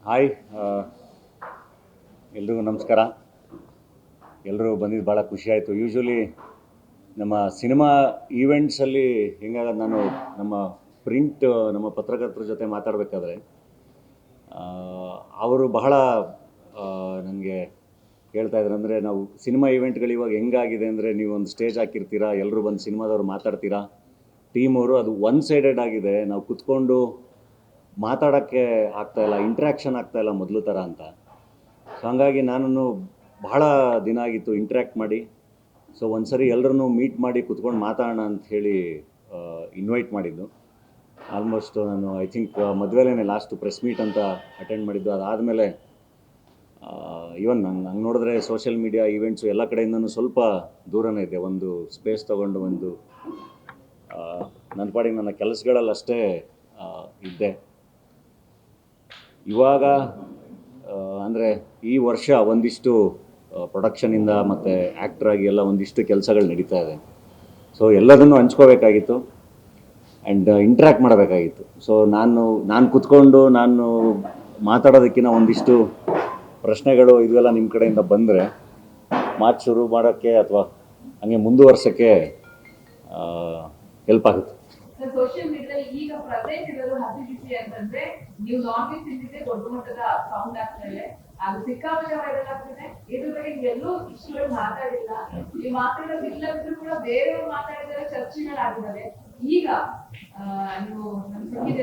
Hi, ಎಲ್ರಿಗೂ ನಮಸ್ಕಾರ. ಎಲ್ಲರೂ ಬಂದಿದ್ದು ಭಾಳ ಖುಷಿಯಾಯಿತು. ಯೂಶ್ವಲಿ ನಮ್ಮ ಸಿನಿಮಾ ಈವೆಂಟ್ಸಲ್ಲಿ ಹಿಂಗಾಗೋದು, ನಾನು ನಮ್ಮ ಪತ್ರಕರ್ತರ ಜೊತೆ ಮಾತಾಡಬೇಕಾದ್ರೆ ಅವರು ಬಹಳ ನನಗೆ ಹೇಳ್ತಾ ಇದ್ರು. ಅಂದರೆ ನಾವು ಸಿನಿಮಾ ಈವೆಂಟ್ಗಳು ಇವಾಗ ಹೆಂಗಾಗಿದೆ ಅಂದರೆ, ನೀವು ಒಂದು ಸ್ಟೇಜ್ ಹಾಕಿರ್ತೀರಾ, ಎಲ್ಲರೂ ಬಂದು ಸಿನಿಮಾದವ್ರು ಮಾತಾಡ್ತೀರಾ, ಟೀಮವರು, ಅದು ಒನ್ ಸೈಡೆಡ್ ಆಗಿದೆ. ನಾವು ಕುತ್ಕೊಂಡು ಮಾತಾಡೋಕ್ಕೆ ಆಗ್ತಾಯಿಲ್ಲ, ಇಂಟ್ರ್ಯಾಕ್ಷನ್ ಆಗ್ತಾಯಿಲ್ಲ ಮೊದಲು ಥರ ಅಂತ. ಸೊ ಹಾಗಾಗಿ ನಾನು ಬಹಳ ದಿನ ಆಗಿತ್ತು ಇಂಟ್ರ್ಯಾಕ್ಟ್ ಮಾಡಿ. ಸೊ ಒಂದು ಸರಿ ಎಲ್ಲರನ್ನೂ ಮೀಟ್ ಮಾಡಿ ಕುತ್ಕೊಂಡು ಮಾತಾಡೋಣ ಅಂತ ಹೇಳಿ ಇನ್ವೈಟ್ ಮಾಡಿದ್ದು. ಆಲ್ಮೋಸ್ಟ್ ನಾನು ಐ ಥಿಂಕ್ ಮದುವೆಲೇ ಲಾಸ್ಟು ಪ್ರೆಸ್ ಮೀಟ್ ಅಂತ ಅಟೆಂಡ್ ಮಾಡಿದ್ದು. ಅದಾದಮೇಲೆ ಇವನ್ ನಂಗೆ ನೋಡಿದ್ರೆ ಸೋಷಿಯಲ್ ಮೀಡಿಯಾ ಈವೆಂಟ್ಸು ಎಲ್ಲ ಕಡೆಯಿಂದನೂ ಸ್ವಲ್ಪ ದೂರನೇ ಇದೆ. ಒಂದು ಸ್ಪೇಸ್ ತೊಗೊಂಡು ನನ್ನ ಪಾಡಿಗೆ ನನ್ನ ಕೆಲಸಗಳಲ್ಲಿ ಅಷ್ಟೇ ಇದ್ದೆ. ಇವಾಗ ಅಂದರೆ ಈ ವರ್ಷ ಒಂದಿಷ್ಟು ಪ್ರೊಡಕ್ಷನಿಂದ ಮತ್ತು ಆ್ಯಕ್ಟ್ರಾಗಿ ಎಲ್ಲ ಒಂದಿಷ್ಟು ಕೆಲಸಗಳು ನಡೀತಾ ಇದೆ. ಸೊ ಎಲ್ಲದನ್ನು ಹಂಚ್ಕೋಬೇಕಾಗಿತ್ತು ಆ್ಯಂಡ್ ಇಂಟ್ರ್ಯಾಕ್ಟ್ ಮಾಡಬೇಕಾಗಿತ್ತು. ಸೊ ನಾನು ಕುತ್ಕೊಂಡು ಮಾತಾಡೋದಕ್ಕಿಂತ ಒಂದಿಷ್ಟು ಪ್ರಶ್ನೆಗಳು ಇದೆಲ್ಲ ನಿಮ್ಮ ಕಡೆಯಿಂದ ಬಂದರೆ ಮಾತು ಶುರು ಮಾಡೋಕ್ಕೆ ಅಥವಾ ಹಂಗೆ ಮುಂದುವರ್ಸೋಕ್ಕೆ ಹೆಲ್ಪ್ ಆಗುತ್ತೆ. ಸೋಷಿಯಲ್ ಮೀಡಿಯಾದಲ್ಲಿ ಈಗ ಪ್ರೆಸೆಂಟ್ ಇರೋದು ಹಸಿ ಬಿಸಿ ಅಂತಂದ್ರೆ ನೀವು ನಾನ್ ವೆಜ್ ತಿಂದಿದ್ದೆ ದೊಡ್ಡ ಮಟ್ಟದ ಸೌಂಡ್ ಆಗ್ತದೆ, ಅದು ಸಿಕ್ಕಾಪಟ್ಟೆ ವೈರಲ್ ಆಗ್ತದೆ. ಇದ್ರ ಬಗ್ಗೆ ನೀವೆಲ್ಲೂ ಇಷ್ಟುಗಳು ಮಾತಾಡಿಲ್ಲ. ನೀವು ಮಾತಾಡೋದಿಲ್ಲದಿದ್ರು ಕೂಡ ಬೇರೆಯವ್ರು ಮಾತಾಡಿದರೆ ಚರ್ಚೆಗಳಾಗಿದ್ದಾವೆ. ಈಗ ನೀವು ನಮ್ಮ ಸಂಗೀತ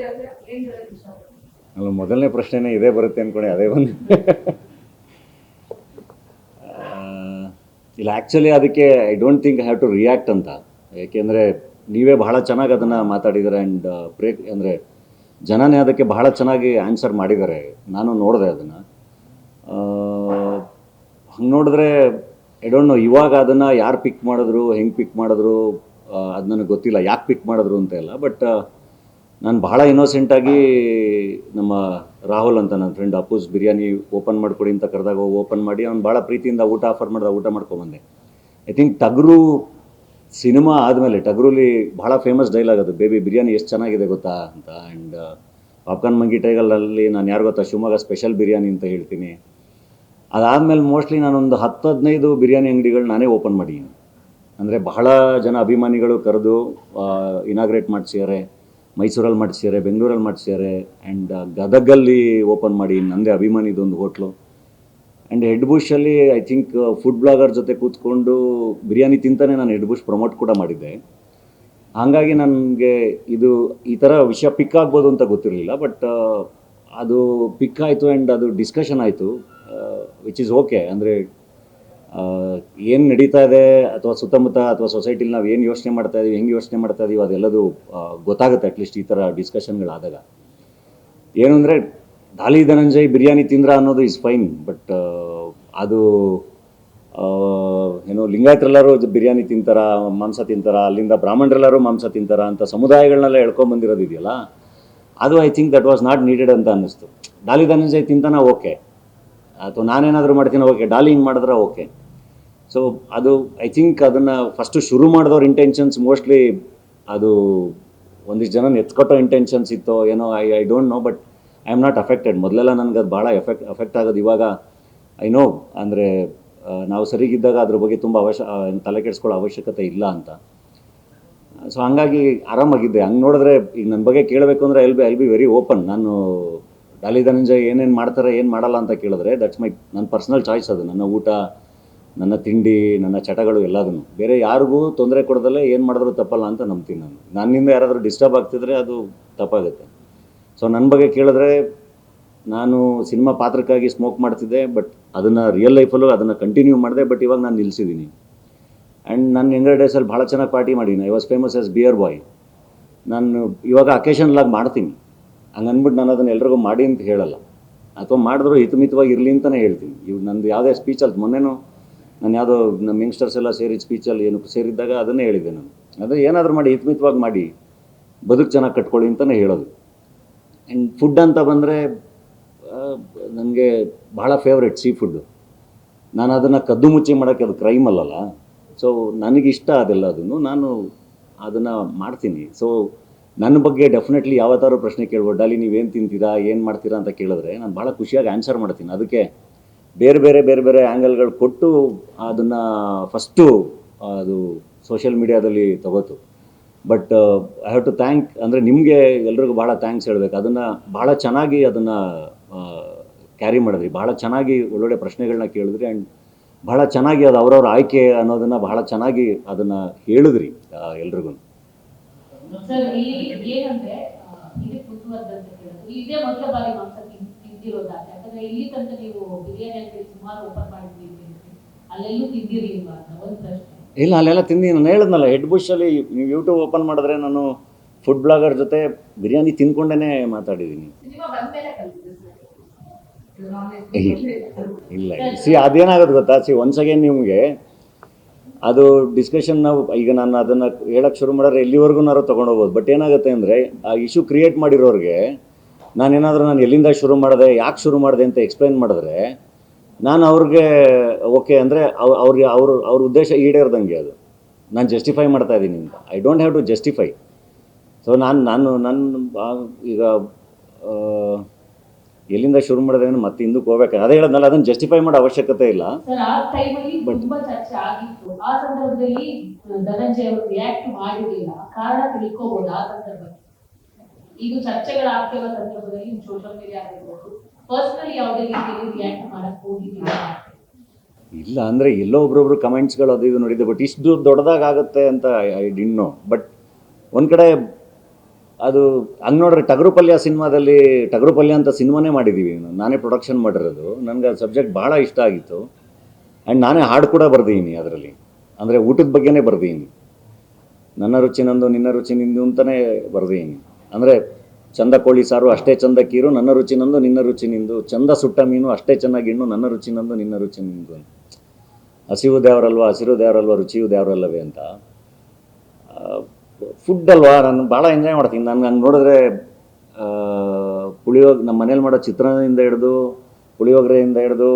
ಏನ್ ಹೇಳಕ್ ಇಷ್ಟಪಡ್ತೀನಿ? ಅಲ್ಲ, ಮೊದಲನೇ ಪ್ರಶ್ನೆನೇ ಇದೇ ಬರುತ್ತೆ ಅಂದ್ಕೊಂಡೆ, ಅದೇ ಬಂದು ಇಲ್ಲ. ಆ್ಯಕ್ಚುಲಿ ಅದಕ್ಕೆ I don't think I have to react ಅಂತ. ಏಕೆಂದರೆ ನೀವೇ ಬಹಳ ಚೆನ್ನಾಗಿ ಅದನ್ನು ಮಾತಾಡಿದ್ದಾರೆ ಆ್ಯಂಡ್ ಅಂದರೆ ಜನನೇ ಅದಕ್ಕೆ ಬಹಳ ಚೆನ್ನಾಗಿ ಆನ್ಸರ್ ಮಾಡಿದ್ದಾರೆ. ನಾನು ನೋಡಿದೆ ಅದನ್ನು. ಹಂಗೆ ನೋಡಿದ್ರೆ ಐ ಡೋಂಟ್ ನೋ ಇವಾಗ ಅದನ್ನು ಯಾರು ಪಿಕ್ ಮಾಡಿದ್ರು, ಹೆಂಗೆ ಪಿಕ್ ಮಾಡಿದ್ರು, ಅದು ನನಗೆ ಗೊತ್ತಿಲ್ಲ ಯಾಕೆ ಪಿಕ್ ಮಾಡಿದ್ರು ಅಂತ ಎಲ್ಲ. ಬಟ್ ನಾನು ಬಹಳ ಇನ್ನೋಸೆಂಟಾಗಿ ನಮ್ಮ ರಾಹುಲ್ ಅಂತ ನನ್ನ ಫ್ರೆಂಡ್ ಅಪ್ಪೂಸ್ ಬಿರಿಯಾನಿ ಓಪನ್ ಮಾಡಿಕೊಡಿ ಅಂತ ಕರೆದಾಗ ಓಪನ್ ಮಾಡಿ ಅವ್ನು ಭಾಳ ಪ್ರೀತಿಯಿಂದ ಊಟ ಆಫರ್ ಮಾಡಿದ, ಊಟ ಮಾಡ್ಕೊಂಬಂದೆ. ಐ ಥಿಂಕ್ ಟಗರು ಸಿನಿಮಾ ಆದಮೇಲೆ ಟಗರುಲಿ ಭಾಳ ಫೇಮಸ್ ಡೈಲಾಗ್ ಅದು, ಬೇಬಿ ಬಿರಿಯಾನಿ ಎಷ್ಟು ಚೆನ್ನಾಗಿದೆ ಗೊತ್ತಾ ಅಂತ. ಆ್ಯಂಡ್ ಪಾಪ್ಕಾರ್ನ್ ಮಂಗಿ ಟೈಗಲಲ್ಲಿ ನಾನು ಯಾರು ಗೊತ್ತಾ, ಶಿವಮೊಗ್ಗ ಸ್ಪೆಷಲ್ ಬಿರಿಯಾನಿ ಅಂತ ಹೇಳ್ತೀನಿ. ಅದಾದಮೇಲೆ ಮೋಸ್ಟ್ಲಿ ನಾನೊಂದು 10-15 ಬಿರಿಯಾನಿ ಅಂಗಡಿಗಳು ನಾನೇ ಓಪನ್ ಮಾಡಿದ್ದೀನಿ. ಅಂದರೆ ಬಹಳ ಜನ ಅಭಿಮಾನಿಗಳು ಕರೆದು ಇನಾಗ್ರೇಟ್ ಮಾಡಿಸಿದ್ದಾರೆ, ಮೈಸೂರಲ್ಲಿ ಮಾಡಿಸಿದ್ದಾರೆ, ಬೆಂಗಳೂರಲ್ಲಿ ಮಾಡಿಸಿದ್ದಾರೆ, ಆ್ಯಂಡ್ ಗದಗಲ್ಲಿ ಓಪನ್ ಮಾಡಿ ನನ್ನದೇ ಅಭಿಮಾನಿದೊಂದು ಹೋಟ್ಲು. ಆ್ಯಂಡ್ ಹೆಡ್ ಬುಷಲ್ಲಿ ಐ ಥಿಂಕ್ ಫುಡ್ ಬ್ಲಾಗರ್ ಜೊತೆ ಕೂತ್ಕೊಂಡು ಬಿರಿಯಾನಿ ತಿಂತಾನೆ ನಾನು ಹೆಡ್ ಬುಷ್ ಪ್ರಮೋಟ್ ಕೂಡ ಮಾಡಿದ್ದೆ. ಹಾಗಾಗಿ ನನಗೆ ಈ ಥರ ವಿಷಯ ಪಿಕ್ ಆಗ್ಬೋದು ಅಂತ ಗೊತ್ತಿರಲಿಲ್ಲ. ಬಟ್ ಅದು ಪಿಕ್ ಆಯಿತು ಆ್ಯಂಡ್ ಅದು ಡಿಸ್ಕಷನ್ ಆಯಿತು, ವಿಚ್ ಈಸ್ ಓಕೆ. ಅಂದರೆ ಏನು ನಡೀತಾ ಇದೆ ಅಥವಾ ಸುತ್ತಮುತ್ತ ಅಥವಾ ಸೊಸೈಟಿಲಿ ನಾವು ಏನು ಯೋಚನೆ ಮಾಡ್ತಾಯಿದ್ದೀವಿ, ಹೆಂಗೆ ಯೋಚನೆ ಮಾಡ್ತಾಯಿದ್ದೀವಿ, ಅದೆಲ್ಲದು ಗೊತ್ತಾಗುತ್ತೆ ಅಟ್ಲೀಸ್ಟ್ ಈ ಥರ ಡಿಸ್ಕಷನ್ಗಳಾದಾಗ. ಏನು ಅಂದರೆ ದಾಲಿ ಧನಂಜಯ್ ಬಿರಿಯಾನಿ ತಿಂದ್ರ ಅನ್ನೋದು ಇಸ್ ಫೈನ್. ಬಟ್ ಅದು ಲಿಂಗಾಯತರೆಲ್ಲರೂ ಬಿರಿಯಾನಿ ತಿಂತಾರ, ಮಾಂಸ ತಿಂತಾರ, ಅಲ್ಲಿಂದ ಬ್ರಾಹ್ಮಣರೆಲ್ಲರೂ ಮಾಂಸ ತಿಂತಾರ ಅಂತ ಸಮುದಾಯಗಳನ್ನೆಲ್ಲ ಎಳ್ಕೊಂಬಂದಿರೋದು ಇದೆಯಲ್ಲ, ಅದು I think that was not needed ಅಂತ ಅನ್ನಿಸ್ತು. ದಾಲಿ ಧನಂಜಯ್ ತಿಂತಾನ ಓಕೆ, ಅಥವಾ ನಾನೇನಾದರೂ ಮಾಡ್ತೀನಿ ಓಕೆ, ಡಾಲಿ ಹಿಂಗೆ ಮಾಡಿದ್ರೆ ಓಕೆ. ಸೊ ಅದು ಐ ಥಿಂಕ್ ಅದನ್ನು ಫಸ್ಟು ಶುರು ಮಾಡಿದವ್ರ ಇಂಟೆನ್ಷನ್ಸ್ ಮೋಸ್ಟ್ಲಿ ಅದು ಒಂದಿಷ್ಟು ಜನ ಎತ್ಕೊಟ್ಟೋ ಇಂಟೆನ್ಷನ್ಸ್ ಇತ್ತೋ ಏನೋ, I don't know. But I am not affected. ಮೊದಲೆಲ್ಲ ನನಗೆ ಅದು ಭಾಳ ಅಫೆಕ್ಟ್ ಆಗೋದು. ಇವಾಗ ಐ ನೋ, ಅಂದರೆ ನಾವು ಸರಿಗಿದ್ದಾಗ ಅದ್ರ ಬಗ್ಗೆ ತುಂಬ ತಲೆ ಕೆಡಿಸ್ಕೊಳ್ಳೋ ಅವಶ್ಯಕತೆ ಇಲ್ಲ ಅಂತ. ಸೊ ಹಂಗಾಗಿ ಆರಾಮಾಗಿದ್ದೆ. ಹಂಗೆ ನೋಡಿದ್ರೆ ಈಗ ನನ್ನ ಬಗ್ಗೆ ಕೇಳಬೇಕು ಅಂದರೆ ಐಲ್ ಬಿ ವೆರಿ ಓಪನ್. ನಾನು ದಾಲಿ ಧನಂಜಯ್ ಏನೇನು ಮಾಡ್ತಾರೆ, ಏನು ಮಾಡಲ್ಲ ಅಂತ ಕೇಳಿದ್ರೆ ದಟ್ಸ್ ನನ್ನ ಪರ್ಸ್ನಲ್ ಚಾಯ್ಸ್. ಅದು ನನ್ನ ಊಟ, ನನ್ನ ತಿಂಡಿ, ನನ್ನ ಚಟಗಳು ಎಲ್ಲದನ್ನು. ಬೇರೆ ಯಾರಿಗೂ ತೊಂದರೆ ಕೊಡದಲ್ಲೇ ಏನು ಮಾಡಿದ್ರೂ ತಪ್ಪಲ್ಲ ಅಂತ ನಂಬ್ತೀನಿ ನಾನು. ನನ್ನಿಂದ ಯಾರಾದರೂ ಡಿಸ್ಟರ್ಬ್ ಆಗ್ತಿದ್ರೆ ಅದು ತಪ್ಪಾಗುತ್ತೆ. ಸೊ ನನ್ನ ಬಗ್ಗೆ ಕೇಳಿದ್ರೆ ನಾನು ಸಿನಿಮಾ ಪಾತ್ರಕ್ಕಾಗಿ ಸ್ಮೋಕ್ ಮಾಡ್ತಿದ್ದೆ, ಬಟ್ ಅದನ್ನು ರಿಯಲ್ ಲೈಫಲ್ಲೂ ಅದನ್ನು ಕಂಟಿನ್ಯೂ ಮಾಡಿದೆ. ಬಟ್ ಇವಾಗ ನಾನು ನಿಲ್ಲಿಸಿದ್ದೀನಿ. ಆ್ಯಂಡ್ ನನ್ನ ಯಂಗರ್ ಡೇಸಲ್ಲಿ ಭಾಳ ಚೆನ್ನಾಗಿ ಪಾರ್ಟಿ ಮಾಡೀನಿ. I was famous as beer boy. ನಾನು ಇವಾಗ ಅಕೇಶನಲಾಗಿ ಮಾಡ್ತೀನಿ. ಹಂಗೆ ಅಂದ್ಬಿಟ್ಟು ನಾನು ಅದನ್ನು ಎಲ್ರಿಗೂ ಮಾಡಿ ಅಂತ ಹೇಳಲ್ಲ, ಅಥವಾ ಮಾಡಿದ್ರು ಹಿತಮಿತವಾಗಿ ಇರಲಿ ಅಂತಲೇ ಹೇಳ್ತೀನಿ. ಇವಾಗ ನಂದು ಯಾವುದೇ ಸ್ಪೀಚಲ್ಲಿ ಮೊನ್ನೆನೂ ನಾನು ಯಾವುದೋ ನಮ್ಮ ಯಂಗ್ಸ್ಟರ್ಸ್ ಎಲ್ಲ ಸೇರಿದ ಸ್ಪೀಚಲ್ಲಿ ಏನು ಸೇರಿದ್ದಾಗ ಅದನ್ನೇ ಹೇಳಿದ್ದೆ ನಾನು. ಅದೇ ಏನಾದರೂ ಮಾಡಿ ಹಿತಮಿತವಾಗಿ ಮಾಡಿ ಬದುಕು ಚೆನ್ನಾಗಿ ಕಟ್ಕೊಳ್ಳಿ ಅಂತಲೇ ಹೇಳೋದು. ಆ್ಯಂಡ್ ಫುಡ್ ಅಂತ ಬಂದರೆ ನನಗೆ ಭಾಳ ಫೇವ್ರೆಟ್ ಸೀ ಫುಡ್ಡು. ನಾನು ಅದನ್ನು ಕದ್ದು ಮುಚ್ಚಿ ಮಾಡೋಕ್ಕೆ ಅದು ಕ್ರೈಮ್ ಅಲ್ಲಲ್ಲ. ಸೊ ನನಗಿಷ್ಟ ಅದೆಲ್ಲ, ನಾನು ಅದನ್ನು ಮಾಡ್ತೀನಿ. ಸೊ ನನ್ನ ಬಗ್ಗೆ ಡೆಫಿನೆಟ್ಲಿ ಯಾವತ್ತಾರು ಪ್ರಶ್ನೆ ಕೇಳ್ಬೋದು, ಡಾಲಿ ನೀವೇನು ತಿಂತೀರಾ, ಏನು ಮಾಡ್ತೀರಾ ಅಂತ ಕೇಳಿದ್ರೆ ನಾನು ಭಾಳ ಖುಷಿಯಾಗಿ ಆನ್ಸರ್ ಮಾಡ್ತೀನಿ. ಅದಕ್ಕೆ ಬೇರೆ ಬೇರೆ ಆ್ಯಂಗಲ್ಗಳು ಕೊಟ್ಟು ಅದನ್ನು ಫಸ್ಟು ಅದು ಸೋಷಿಯಲ್ ಮೀಡಿಯಾದಲ್ಲಿ ತಗೋತು. But I have to thank, ಅಂದರೆ ನಿಮಗೆ ಎಲ್ರಿಗೂ ಭಾಳ ಥ್ಯಾಂಕ್ಸ್ ಹೇಳಬೇಕು. ಅದನ್ನು ಭಾಳ ಚೆನ್ನಾಗಿ ಅದನ್ನು ಕ್ಯಾರಿ ಮಾಡಿದ್ರಿ, ಭಾಳ ಚೆನ್ನಾಗಿ ಒಳ್ಳೊಳ್ಳೆ ಪ್ರಶ್ನೆಗಳನ್ನ ಕೇಳಿದ್ರಿ, ಆ್ಯಂಡ್ ಭಾಳ ಚೆನ್ನಾಗಿ ಅದು ಅವ್ರವ್ರ ಆಯ್ಕೆ ಅನ್ನೋದನ್ನು ಭಾಳ ಚೆನ್ನಾಗಿ ಅದನ್ನು ಹೇಳಿದ್ರಿ ಎಲ್ರಿಗೂ. ಸರ್ ಇಲ್ಲಿ ಏನಂದ್ರೆ ಇದಕ್ಕೆ ಮುಂದುವರೆದಂತ ಕೇಳಿದ್ರು, ಇದೇ ಮೊದಲ ಬಾರಿ ಮಾಂಸ ತಿಂದಿರೋದಾದ್ರೆ, ಯಾಕಂದ್ರೆ ಇಲ್ಲಿ ತನಕ ನೀವು ಬಿರಿಯಾನಿ ಅಂಗಡಿ ಸುಮಾರು ಓಪನ್ ಮಾಡಿದ್ದೀರಿ, ಅಲ್ಲೆಲ್ಲೂ ತಿಂದಿರಿ ಇಲ್ವಾ ಅಂತ ಒಂದು ಪ್ರಶ್ನೆ. ಇಲ್ಲ, ಅಲ್ಲೆಲ್ಲ ತಿಂದು ನಾನು ಹೇಳಿದ್ನಲ್ಲ, ಹೆಡ್ ಬುಷಲ್ಲಿ ನೀವು ಯೂಟ್ಯೂಬ್ ಓಪನ್ ಮಾಡಿದ್ರೆ ನಾನು ಫುಡ್ ಬ್ಲಾಗರ್ ಜೊತೆ ಬಿರಿಯಾನಿ ತಿಂದ್ಕೊಂಡೇ ಮಾತಾಡಿದ್ದೀನಿ. ಸಿನಿಮಾ ಬಂದ್ಮೇಲೆ ಕಲ್ತಿದ್ದು ಸರ್ ಇಲ್ಲ ಅದೇನಾಗೋದು ಗೊತ್ತಾ, ಒನ್ಸ್ ಅಗೇನ್ ನಿಮಗೆ ಅದು ಡಿಸ್ಕಷನ್ ನಾವು ಈಗ ನಾನು ಅದನ್ನು ಹೇಳಕ್ಕೆ ಶುರು ಮಾಡಿದ್ರೆ ಎಲ್ಲಿವರೆಗೂ ತೊಗೊಂಡೋಗ್ಬೋದು. ಬಟ್ ಏನಾಗುತ್ತೆ ಅಂದರೆ ಆ ಇಶ್ಯೂ ಕ್ರಿಯೇಟ್ ಮಾಡಿರೋರಿಗೆ ನಾನು ಎಲ್ಲಿಂದ ಶುರು ಮಾಡಿದೆ, ಯಾಕೆ ಶುರು ಮಾಡಿದೆ ಅಂತ ಎಕ್ಸ್ಪ್ಲೈನ್ ಮಾಡಿದ್ರೆ ನಾನು ಅವ್ರಿಗೆ ಓಕೆ ಅಂದರೆ ಅವ್ರ ಉದ್ದೇಶ ಈಡೇರ್ದಂಗೆ ಅದು ನಾನು ಜಸ್ಟಿಫೈ ಮಾಡ್ತಾ ಇದ್ದೀನಿ ಅಂತ. I don't have to justify. So ನನ್ನ ಈಗ ಎಲ್ಲಿಂದ ಶುರು ಮಾಡಿದ್ರೆ ಮತ್ತೆ ಹಿಂದಕ್ಕೆ ಹೋಗ್ಬೇಕು, ಅದೇ ಹೇಳೋದ್ನಲ್ಲ, ಅದನ್ನು ಜಸ್ಟಿಫೈ ಮಾಡೋ ಅವಶ್ಯಕತೆ ಇಲ್ಲ. ಸರ್ ಆ ಟೈಮಲ್ಲಿ ತುಂಬಾ ಚರ್ಚೆ ಆಗಿತ್ತು, ಆ ಸಂದರ್ಭದಲ್ಲಿ ಧನಂಜಯ ಅವರು ರಿಯಾಕ್ಟ್ ಮಾಡಿರಲಿಲ್ಲ, ಕಾರಣ ತಿಳ್ಕೋಬಹುದು ಆ ಸಂದರ್ಭದಲ್ಲಿ. ಇದು ಚರ್ಚೆಗಳಾಗ್ತಿರೋ ಸಂದರ್ಭದಲ್ಲಿ ಸೋಷಿಯಲ್ ಮೀಡಿಯಾ ಆಗಿರ್ಬೋದು, ಪರ್ಸನಲಿ ಯಾವುದೇ ರೀತಿಯಲ್ಲಿ ರಿಯಾಕ್ಟ್ ಮಾಡಕ್ ಹೋಗಿದ್ದಿಲ್ಲ. ಇಲ್ಲ ಅಂದರೆ ಎಲ್ಲೋ ಒಬ್ರೊಬ್ರು ಕಮೆಂಟ್ಸ್ಗಳು ಅದು ಇದು ನೋಡಿದ್ದೆ, ಬಟ್ ಇಷ್ಟು ದೊಡ್ಡದಾಗುತ್ತೆ ಅಂತ ಐ ಡಿಂಟ್ ನೋ. ಬಟ್ ಒಂದು ಕಡೆ ಅದು ಹಂಗೆ ನೋಡ್ರೆ ಟಗರುಪಲ್ಯ ಸಿನಿಮಾದಲ್ಲಿ ಟಗರುಪಲ್ಯ ಅಂತ ಸಿನಿಮಾನೇ ಮಾಡಿದ್ದೀವಿ, ನಾನೇ ಪ್ರೊಡಕ್ಷನ್ ಮಾಡಿರೋದು. ನನಗೆ ಅದು ಸಬ್ಜೆಕ್ಟ್ ಭಾಳ ಇಷ್ಟ ಆಗಿತ್ತು, ಆ್ಯಂಡ್ ನಾನೇ ಹಾಡು ಕೂಡ ಬರ್ದಿದ್ದೀನಿ ಅದರಲ್ಲಿ. ಅಂದರೆ ಊಟದ ಬಗ್ಗೆನೇ ಬರ್ದಿದ್ದೀನಿ, ನನ್ನ ರುಚಿ ನಂದು ನಿನ್ನ ರುಚಿ ನಿಂದು ಅಂತಲೇ ಬರ್ದಿದ್ದೀನಿ. ಅಂದರೆ ಚಂದ ಕೋಳಿ ಸಾರು ಅಷ್ಟೇ ಚಂದ ಕೀರು, ನನ್ನ ರುಚಿ ನಂದು ನಿನ್ನ ರುಚಿ ನಿಂದು, ಚಂದ ಸುಟ್ಟ ಮೀನು ಅಷ್ಟೇ ಚೆನ್ನಾಗಿ ಇನ್ನು, ನನ್ನ ರುಚಿ ನಂದು ನಿನ್ನ ರುಚಿ ನಿಂದು. ಹಸಿವು ದೇವರಲ್ವ ಹಸಿರು ದೇವರಲ್ವ ರುಚಿಯು ದೇವರಲ್ಲವೇ ಅಂತ. ಫುಡ್ ಅಲ್ವಾ, ನಾನು ಭಾಳ ಎಂಜಾಯ್ ಮಾಡ್ತೀನಿ. ನಾನು ನೋಡಿದ್ರೆ ನಮ್ಮ ಮನೇಲಿ ಮಾಡೋ ಚಿತ್ರಾನ್ನದಿಂದ ಹಿಡಿದು ಪುಳಿಯೋಗರೆಯಿಂದ ಹಿಡಿದು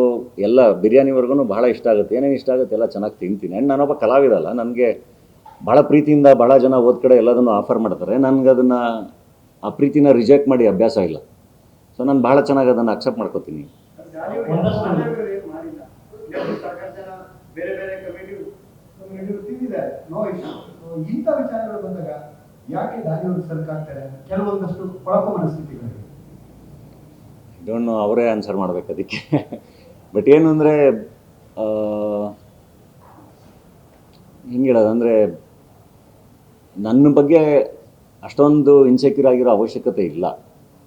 ಎಲ್ಲ ಬಿರಿಯಾನಿವರೆಗೂ ಭಾಳ ಇಷ್ಟ ಆಗುತ್ತೆ. ಏನೇನು ಇಷ್ಟ ಆಗುತ್ತೆ ಎಲ್ಲ ಚೆನ್ನಾಗಿ ತಿಂತೀನಿ. ಆ್ಯಂಡ್ ನಾನೊಬ್ಬ ಕಲಾವಿದಲ್ಲ, ನನಗೆ ಭಾಳ ಪ್ರೀತಿಯಿಂದ ಭಾಳ ಜನ ಹೋದ ಕಡೆ ಎಲ್ಲದನ್ನು ಆಫರ್ ಮಾಡ್ತಾರೆ. ನನಗೆ ಅದನ್ನು ಆ ಪ್ರೀತಿನ ರಿಜೆಕ್ಟ್ ಮಾಡಿ ಅಭ್ಯಾಸ ಇಲ್ಲ. ಸೊ ನಾನು ಭಾಳ ಚೆನ್ನಾಗಿ ಅದನ್ನು ಅಕ್ಸೆಪ್ಟ್ ಮಾಡ್ಕೋತೀನಿ. ಇಂಥ ವಿಚಾರಗಳು ಬಂದಾಗ ಯಾಕೆ ದಾರಿಯವರು ಸರ್ಕಾಗ್ತಾರೆ ಕೆಲವೊಂದಷ್ಟು ಕೊಳಕು ಮನಸ್ಥಿತಿಗಳಿಗೆ? ಡೋಂಟ್ ನೋ, ಅವರೇ ಆನ್ಸರ್ ಮಾಡ್ಬೇಕು ಅದಕ್ಕೆ. ಬಟ್ ಏನು ಅಂದರೆ ಹಿಂಗೆ ಹೇಳೋದು ಅಂದರೆ ನನ್ನ ಬಗ್ಗೆ ಅಷ್ಟೊಂದು ಇನ್ಸೆಕ್ಯೂರ್ ಆಗಿರೋ ಅವಶ್ಯಕತೆ ಇಲ್ಲ.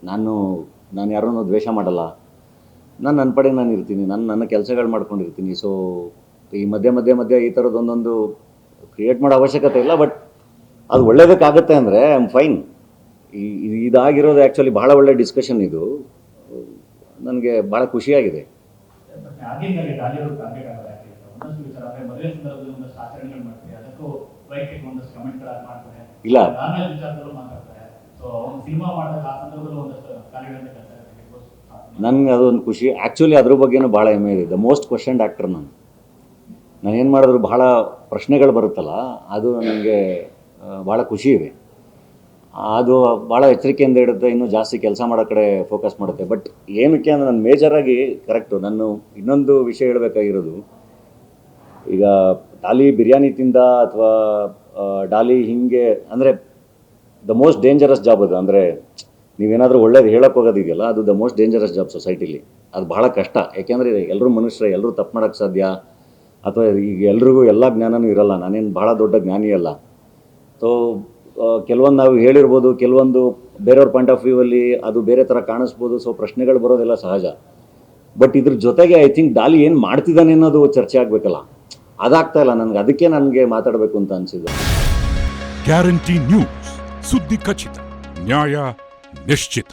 ನಾನು ಯಾರನ್ನೂ ದ್ವೇಷ ಮಾಡಲ್ಲ, ನನ್ನ ಪಡೆಗೆ ನಾನು ಇರ್ತೀನಿ, ನನ್ನ ಕೆಲಸಗಳು ಮಾಡ್ಕೊಂಡಿರ್ತೀನಿ. ಸೊ ಈ ಮಧ್ಯೆ ಈ ಥರದ್ದೊಂದೊಂದು ಕ್ರಿಯೇಟ್ ಮಾಡೋ ಅವಶ್ಯಕತೆ ಇಲ್ಲ. ಬಟ್ ಅದು ಒಳ್ಳೇದಕ್ಕಾಗುತ್ತೆ ಅಂದರೆ ಐ ಆಮ್ ಫೈನ್. ಇದಾಗಿರೋದು ಆ್ಯಕ್ಚುಲಿ ಭಾಳ ಒಳ್ಳೆ ಡಿಸ್ಕಷನ್. ಇದು ನನಗೆ ಭಾಳ ಖುಷಿಯಾಗಿದೆ. ಇಲ್ಲ ನನಗೆ ಅದೊಂದು ಖುಷಿ. ಆ್ಯಕ್ಚುಲಿ ಅದ್ರ ಬಗ್ಗೆನೂ ಭಾಳ ಹೆಮ್ಮೆ ಇದೆ. ದ ಮೋಸ್ಟ್ ಕ್ವಶನ್ಡ್ ಆ್ಯಕ್ಟರ್ ನಾನು ಏನು ಮಾಡಿದ್ರು ಭಾಳ ಪ್ರಶ್ನೆಗಳು ಬರುತ್ತಲ್ಲ, ಅದು ನನಗೆ ಭಾಳ ಖುಷಿ ಇದೆ. ಅದು ಭಾಳ ಎಚ್ಚರಿಕೆಯಿಂದ ಇಡುತ್ತೆ, ಇನ್ನೂ ಜಾಸ್ತಿ ಕೆಲಸ ಮಾಡೋ ಕಡೆ ಫೋಕಸ್ ಮಾಡುತ್ತೆ. ಬಟ್ ಏನಕ್ಕೆ ಅಂದರೆ ನಾನು ಮೇಜರಾಗಿ ಕರೆಕ್ಟು ನಾನು ಇನ್ನೊಂದು ವಿಷಯ ಹೇಳಬೇಕಾಗಿರೋದು, ಈಗ ಡಾಲಿ ಬಿರಿಯಾನಿ ತಿಂದ ಅಥವಾ ಡಾಲಿ ಹಿಂಗೆ ಅಂದರೆ ದ ಮೋಸ್ಟ್ ಡೇಂಜರಸ್ ಜಾಬ್ ಅದು. ಅಂದರೆ ನೀವೇನಾದರೂ ಒಳ್ಳೇದು ಹೇಳೋಕೆ ಹೋಗೋದಿದೆಯಲ್ಲ, ಅದು ದ ಮೋಸ್ಟ್ ಡೇಂಜರಸ್ ಜಾಬ್ ಸೊಸೈಟಿಲಿ. ಅದು ಭಾಳ ಕಷ್ಟ. ಯಾಕೆಂದರೆ ಎಲ್ಲರೂ ಮನುಷ್ಯರೇ, ಎಲ್ಲರೂ ತಪ್ಪು ಮಾಡೋಕ್ಕೆ ಸಾಧ್ಯ, ಅಥವಾ ಈಗ ಎಲ್ರಿಗೂ ಎಲ್ಲ ಜ್ಞಾನವೂ ಇರಲ್ಲ. ನಾನೇನು ಭಾಳ ದೊಡ್ಡ ಜ್ಞಾನಿ ಅಲ್ಲ. ಸೊ ಕೆಲವೊಂದು ನಾವು ಹೇಳಿರ್ಬೋದು, ಕೆಲವೊಂದು ಬೇರೆಯವ್ರ ಪಾಯಿಂಟ್ ಆಫ್ ವ್ಯೂವಲ್ಲಿ ಅದು ಬೇರೆ ಥರ ಕಾಣಿಸ್ಬೋದು. ಸೊ ಪ್ರಶ್ನೆಗಳು ಬರೋದೆಲ್ಲ ಸಹಜ. ಬಟ್ ಇದ್ರ ಜೊತೆಗೆ ಐ ಥಿಂಕ್ ಡಾಲಿ ಏನು ಮಾಡ್ತಿದ್ದಾನೆ ಅನ್ನೋದು ಚರ್ಚೆ ಆಗಬೇಕಲ್ಲ, ಅದಾಗ್ತಾ ಇಲ್ಲ ನನಗೆ ಮಾತಾಡಬೇಕು ಅಂತ ಅನಿಸಿದ್ದು. ಗ್ಯಾರಂಟಿ ನ್ಯೂಸ್, ಸುದ್ದಿ ಖಚಿತ, ನ್ಯಾಯ ನಿಶ್ಚಿತ.